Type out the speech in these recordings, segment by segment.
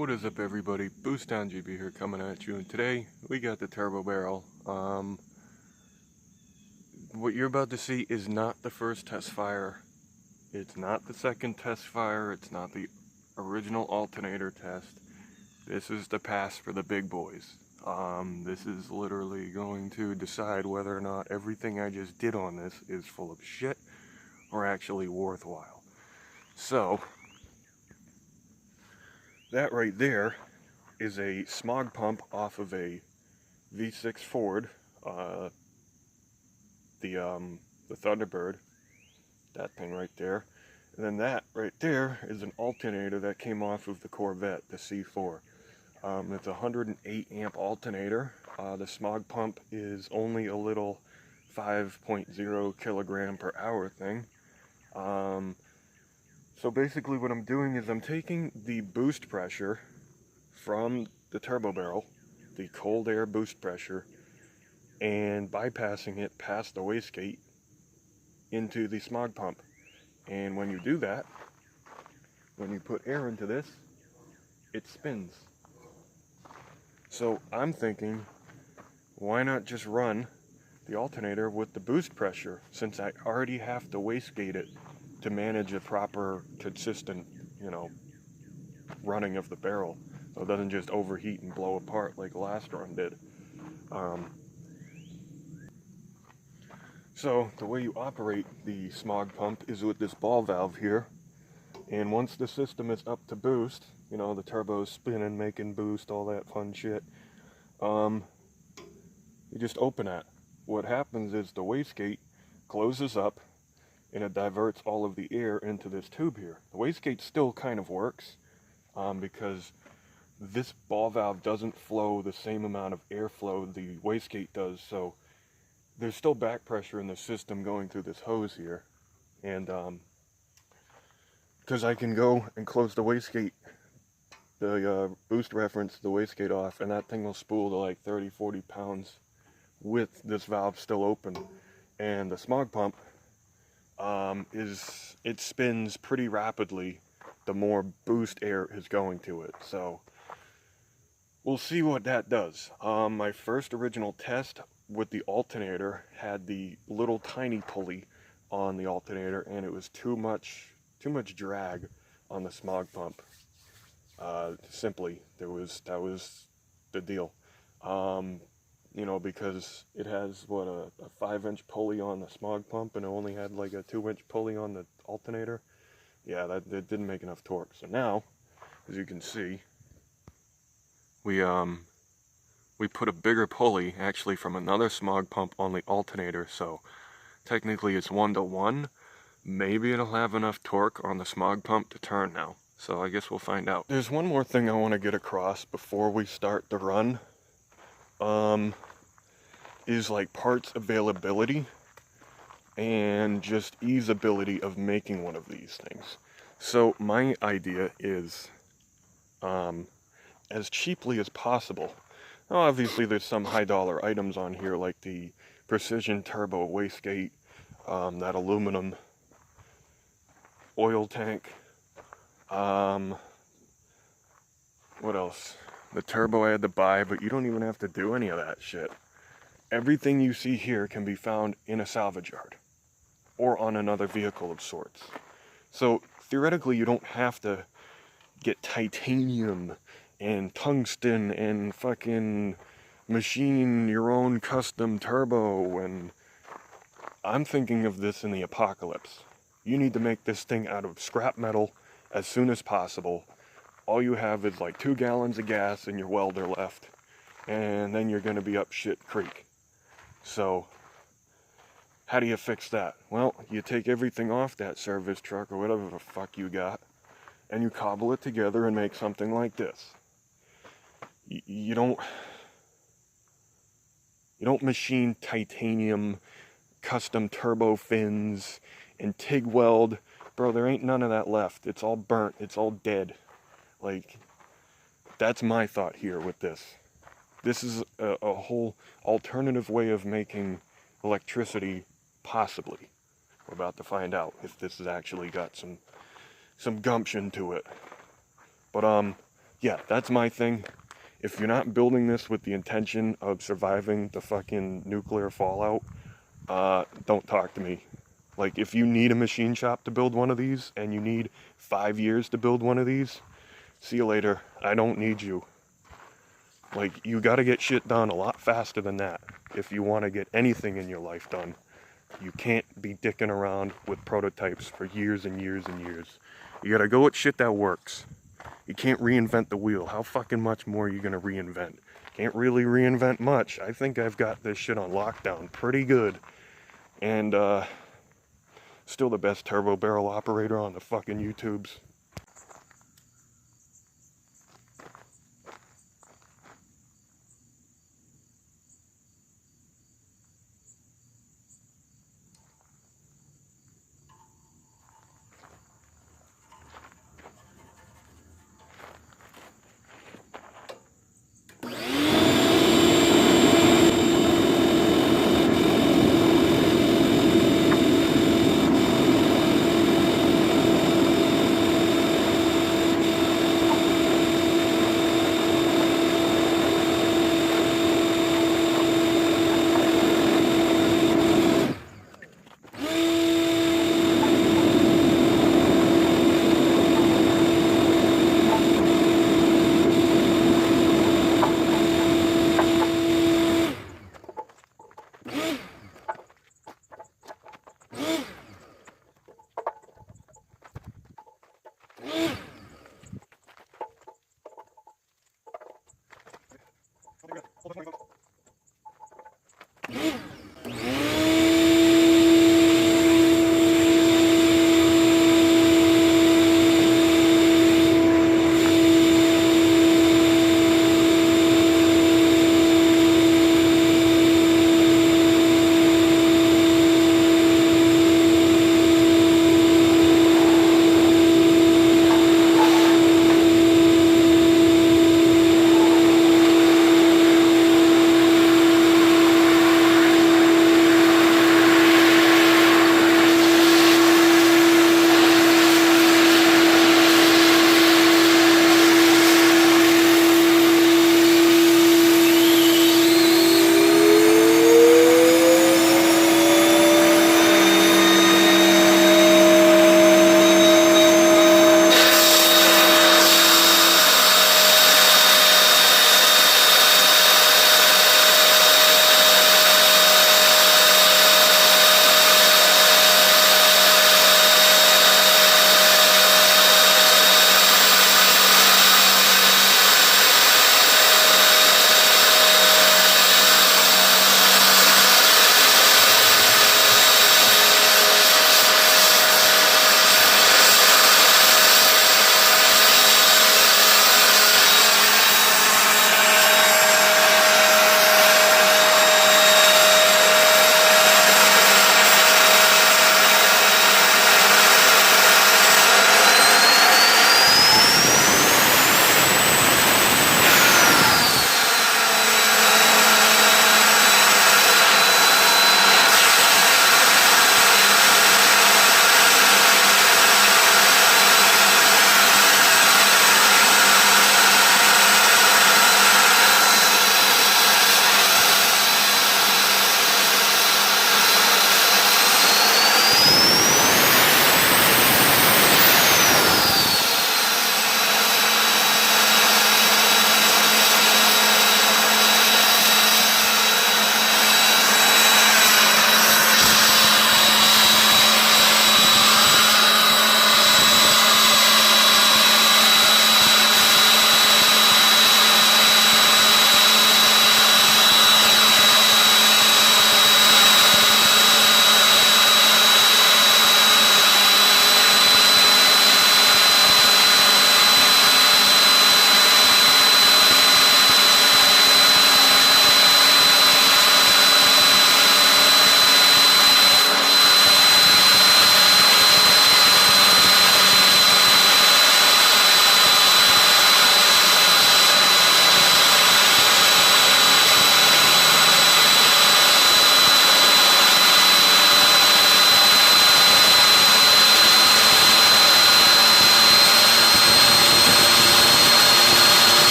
What is up, everybody? Boost Down GB here, coming at you, and today we got the turbo barrel. What you're about to see is not the first test fire. It's not the second test fire. It's not the original alternator test. This is the pass for the big boys. This is literally going to decide whether or not everything I just did on this is full of shit or actually worthwhile. So, that right there is a smog pump off of a V6 Ford, the Thunderbird, that thing right there. And then that right there is an alternator that came off of the Corvette, the C4. It's a 108 amp alternator. The smog pump is only a little 5.0 kilogram per hour thing. So basically what I'm doing is I'm taking the boost pressure from the turbo barrel, the cold air boost pressure, and bypassing it past the wastegate into the smog pump. And when you do that, when you put air into this, it spins. So I'm thinking, why not just run the alternator with the boost pressure, since I already have to wastegate it to manage a proper, consistent, running of the barrel, so it doesn't just overheat and blow apart like the last run did. So the way you operate the smog pump is with this ball valve here, and once the system is up to boost, the turbo's spinning, making boost, all that fun shit, you just open it. What happens is the wastegate closes up and it diverts all of the air into this tube here. The wastegate still kind of works because this ball valve doesn't flow the same amount of airflow the wastegate does, so there's still back pressure in the system going through this hose here. And because I can go and close the wastegate, the boost reference, the wastegate off, and that thing will spool to like 30-40 pounds with this valve still open. And the smog pump, it spins pretty rapidly the more boost air is going to it. So we'll see what that does. My first original test with the alternator had the little tiny pulley on the alternator, and it was too much drag on the smog pump. Simply, that was the deal. Because it has, a 5-inch pulley on the smog pump, and it only had like a 2-inch pulley on the alternator. Yeah, that didn't make enough torque. So now, as you can see, we put a bigger pulley, actually, from another smog pump on the alternator, so technically it's 1-to-1. Maybe it'll have enough torque on the smog pump to turn now. So I guess we'll find out. There's one more thing I want to get across before we start the run. Is like parts availability and just easeability of making one of these things. So my idea is, as cheaply as possible. Now obviously there's some high dollar items on here, like the precision turbo wastegate, that aluminum oil tank, what else? The turbo I had to buy, but you don't even have to do any of that shit. Everything you see here can be found in a salvage yard or on another vehicle of sorts. So theoretically you don't have to get titanium and tungsten and fucking machine your own custom turbo. And I'm thinking of this in the apocalypse. You need to make this thing out of scrap metal as soon as possible. All you have is like 2 gallons of gas in your welder left, and then you're gonna be up shit creek. So how do you fix that? Well, you take everything off that service truck or whatever the fuck you got, and you cobble it together and make something like this. You don't machine titanium, custom turbo fins, and TIG weld. Bro, there ain't none of that left. It's all burnt. It's all dead. Like, that's my thought here with this. This is a whole alternative way of making electricity, possibly. We're about to find out if this has actually got some gumption to it. But Yeah, that's my thing. If you're not building this with the intention of surviving the fucking nuclear fallout, don't talk to me. Like, if you need a machine shop to build one of these, and you need 5 years to build one of these, see you later. I don't need you. Like, you gotta get shit done a lot faster than that if you want to get anything in your life done. You can't be dicking around with prototypes for years and years and years. You gotta go with shit that works. You can't reinvent the wheel. How fucking much more are you gonna reinvent? Can't really reinvent much. I think I've got this shit on lockdown pretty good. And, still the best turbo barrel operator on the fucking YouTubes.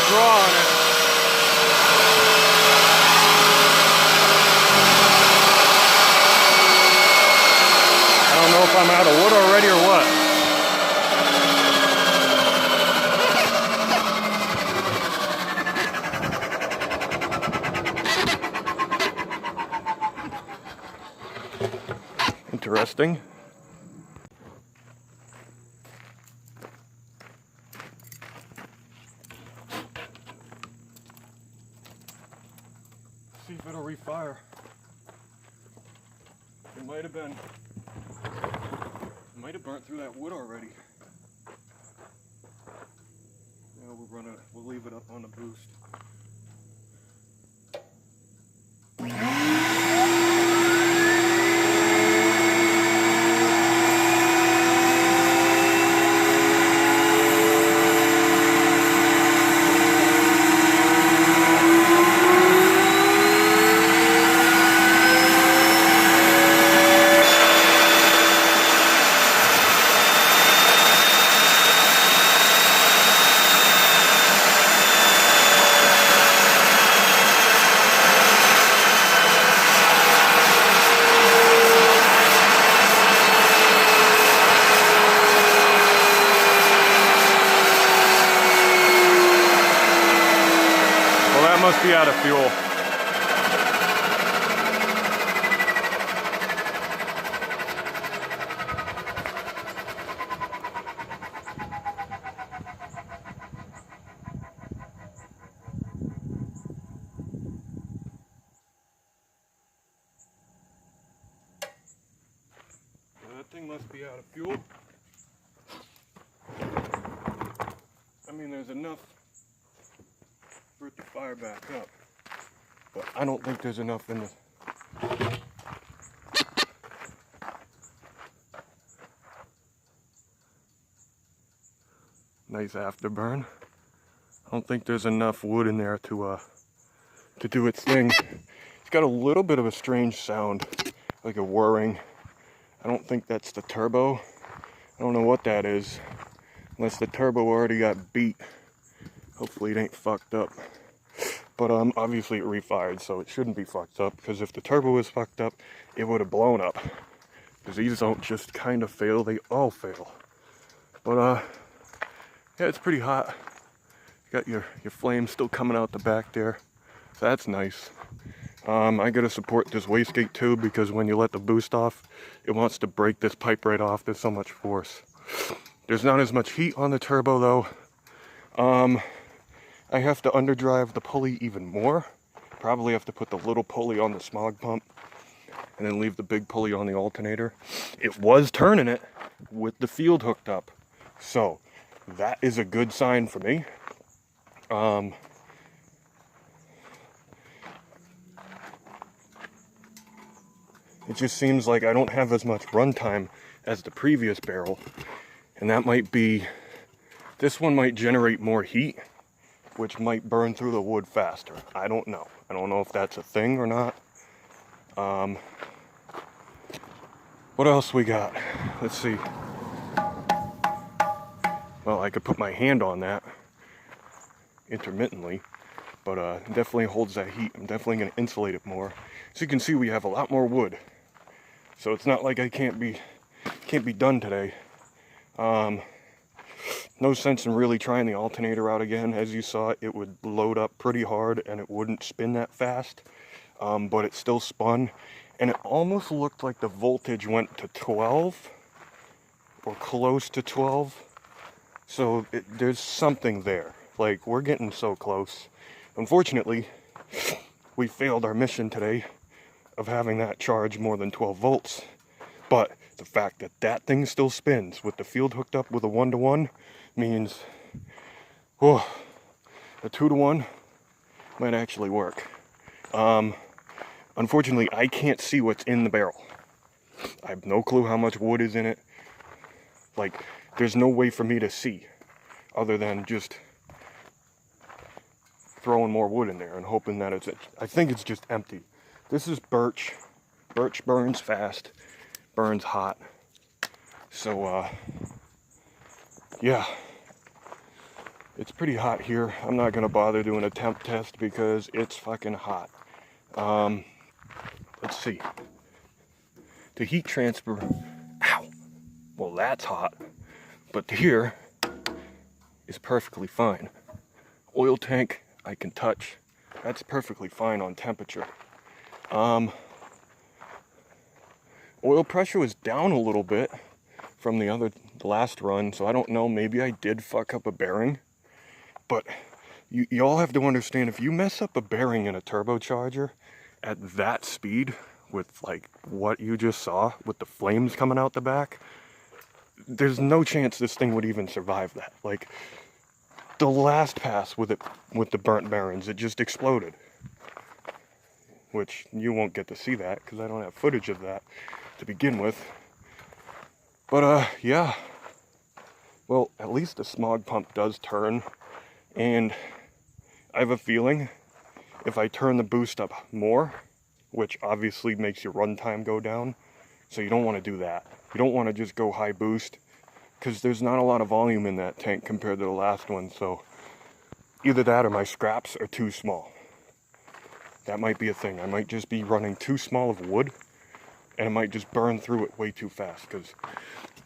draw on it. I don't know if I'm out of wood already or what. Interesting. See if it'll refire. It might have been. It might have burnt through that wood already. Yeah, we'll leave it up on the boost. Must be out of fuel. That thing must be out of fuel. I mean, there's enough for it to fire back up, but I don't think there's enough in the nice afterburn. I don't think there's enough wood in there to do its thing. It's got a little bit of a strange sound, like a whirring. I don't think that's the turbo. I don't know what that is, unless the turbo already got beat. Hopefully it ain't fucked up. But obviously it refired, so it shouldn't be fucked up, because if the turbo was fucked up, it would have blown up. Because these don't just kind of fail, they all fail. But yeah, it's pretty hot. You got your flame still coming out the back there. So that's nice. I gotta support this wastegate tube, because when you let the boost off, it wants to break this pipe right off. There's so much force. There's not as much heat on the turbo though. I have to underdrive the pulley even more. Probably have to put the little pulley on the smog pump and then leave the big pulley on the alternator. It was turning it with the field hooked up, so that is a good sign for me. It just seems like I don't have as much runtime as the previous barrel, and that might be, this one might generate more heat, which might burn through the wood faster. I don't know. I don't know if that's a thing or not. What else we got? Let's see. Well, I could put my hand on that intermittently, but it definitely holds that heat. I'm definitely going to insulate it more. As you can see, we have a lot more wood, so it's not like I can't be done today. No sense in really trying the alternator out again. As you saw, it would load up pretty hard and it wouldn't spin that fast, but it still spun, and it almost looked like the voltage went to 12 or close to 12. So there's something there. Like, we're getting so close. Unfortunately, we failed our mission today of having that charge more than 12 volts. But the fact that that thing still spins with the field hooked up with a 1-to-1 means, oh, a 2-to-1 might actually work. Unfortunately, I can't see what's in the barrel. I have no clue how much wood is in it. Like, there's no way for me to see other than just throwing more wood in there and hoping that it's, I think it's just empty. This is birch. Birch burns fast, burns hot. So, yeah. It's pretty hot here. I'm not gonna bother doing a temp test because it's fucking hot. Let's see. The heat transfer, ow, well that's hot. But here is perfectly fine. Oil tank, I can touch. That's perfectly fine on temperature. Oil pressure was down a little bit from the last run, so I don't know, maybe I did fuck up a bearing. But you all have to understand, if you mess up a bearing in a turbocharger at that speed, with like what you just saw, with the flames coming out the back, there's no chance this thing would even survive that. Like, the last pass with the burnt bearings, it just exploded. Which you won't get to see that, because I don't have footage of that to begin with. But yeah. Well, at least the smog pump does turn. And I have a feeling if I turn the boost up more, which obviously makes your runtime go down, so you don't want to do that. You don't want to just go high boost, because there's not a lot of volume in that tank compared to the last one, so either that or my scraps are too small. That might be a thing. I might just be running too small of wood, and it might just burn through it way too fast, because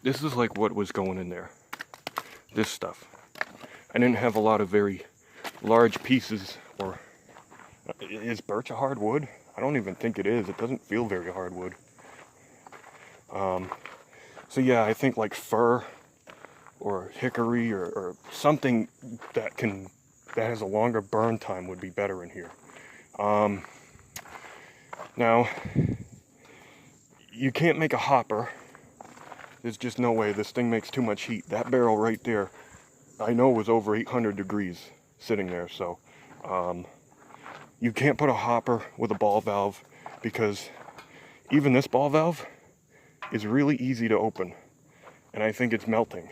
this is like what was going in there. This stuff. I didn't have a lot of very large pieces, or is birch a hardwood? I don't even think it is. It doesn't feel very hardwood. So yeah, I think like fir or hickory or something that has a longer burn time would be better in here. Now, you can't make a hopper. There's just no way. This thing makes too much heat. That barrel right there, I know, was over 800 degrees sitting there, so you can't put a hopper with a ball valve, because even this ball valve is really easy to open, and I think it's melting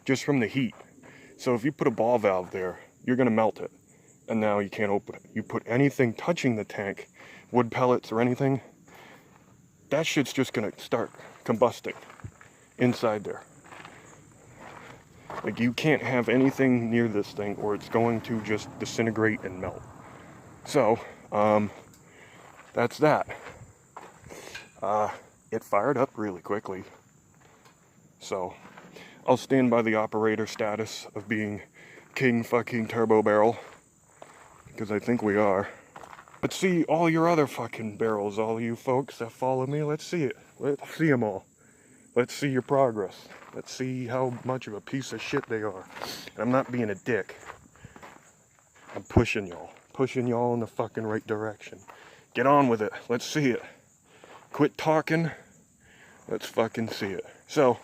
just from the heat. So if you put a ball valve there, you're gonna melt it, and now you can't open it. You put anything touching the tank, wood pellets or anything, that shit's just gonna start combusting inside there. Like, you can't have anything near this thing or it's going to just disintegrate and melt. So, that's that. It fired up really quickly. So, I'll stand by the operator status of being king fucking turbo barrel, because I think we are. Let's see all your other fucking barrels, all you folks that follow me. Let's see it. Let's see them all. Let's see your progress. Let's see how much of a piece of shit they are. And I'm not being a dick. I'm pushing y'all in the fucking right direction. Get on with it. Let's see it. Quit talking. Let's fucking see it. So,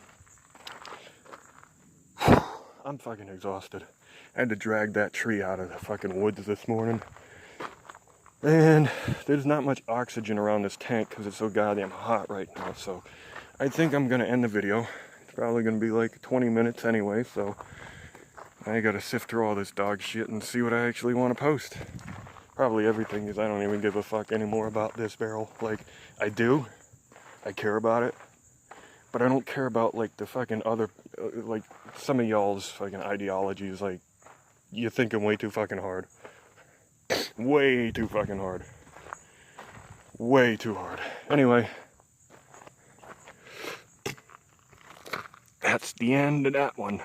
I'm fucking exhausted. I had to drag that tree out of the fucking woods this morning. And there's not much oxygen around this tank because it's so goddamn hot right now. So, I think I'm going to end the video. It's probably going to be like 20 minutes anyway, so I got to sift through all this dog shit and see what I actually want to post. Probably everything, because I don't even give a fuck anymore about this barrel. Like, I do. I care about it. But I don't care about, like, the fucking other, like, some of y'all's fucking ideologies. Like, you're thinking way too fucking hard. Way too fucking hard. Way too hard. Anyway. That's the end of that one.